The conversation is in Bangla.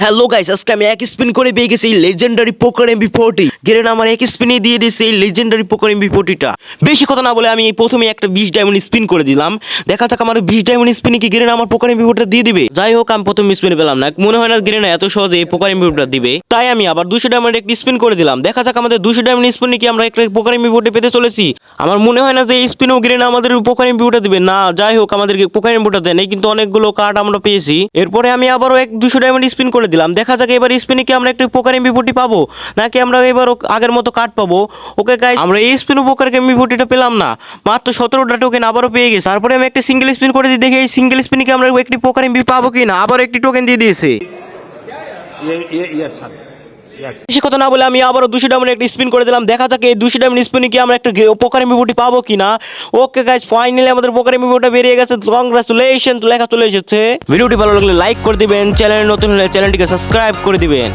হ্যালো গাইস, আজকে আমি এক স্পিন করে পেয়ে গেছি এই লেজেন্ডারি পোকার এমবি40। গেরেন আমার এক স্পিনে দিয়ে দিয়েছে এই লেজেন্ডারি পোকার এমবি40টা। বেশি কথা না বলে আমি প্রথমে একটা 20 ডায়মন্ড স্পিন করে দিলাম। দেখা যাক আমার 20 ডায়মন্ড স্পিনে কি গেরেন আমার পোকার এমবি40টা দিয়ে দিবে। যাই হোক, আমি প্রথম স্পিনে পেলাম না, মনে হয় না গেরেন এত সহজে এই পোকার এমবি40টা দিবে। তাই আমি আবার 200 ডায়মন্ড একটা স্পিন করে দিলাম। দেখা যাক আমাদের 200 ডায়মন্ড স্পিনে কি আমরা একটা পোকার এমবি40 পেতে চলেছি। আমার মনে হয় না যে এই স্পিনও গেরেন আমাদের পোকার এমবি40টা দিবে না। যাই হোক, আমাদেরকে পোকার এমবি40টা দেন, এই কিন্তু অনেকগুলো কার্ড আমরা পেয়েছি। এরপরে আমি আবারও 200 ডায়মন্ড স্পিন করে দিলাম। দেখা যাক এবার স্পিনে কি আমরা একটু পোকার এমবি40 পাবো নাকি আমরা এবার আগের মতো কার্ড পাবো। ওকে গাইস, আমরা এই স্পিন পোকার এমবি40টা পেলাম না, মাত্র 17টা টোকেন আবারও পেয়ে গেছি। তারপরে আমি একটা সিঙ্গেল স্পিন করে দিই, দেখি এই সিঙ্গেল স্পিনে কি আমরা একটি পোকার এমবি পাবো কিনা। আবার একটি টোকেন দিয়ে দিয়েছে। अच्छा ये अच्छा। বেশি কথা না বলে আমি আবারও 200 ডায়মন্ড একটা স্পিন করে দিলাম। দেখা যাক এই 200 ডায়মন্ড স্পিনে কি আমরা একটা পোকার এমবি40 পাবো কিনা। ওকে গাইস, ফাইনালি আমাদের পোকার এমবি40টা বেরিয়ে গেছে। কংগ্রাচুলেশন লেখা চলে এসেছে। ভিডিওটি ভালো লাগলে লাইক করে দিবেন, চ্যানেলে নতুন হলে চ্যানেলটিকে সাবস্ক্রাইব করে দিবেন।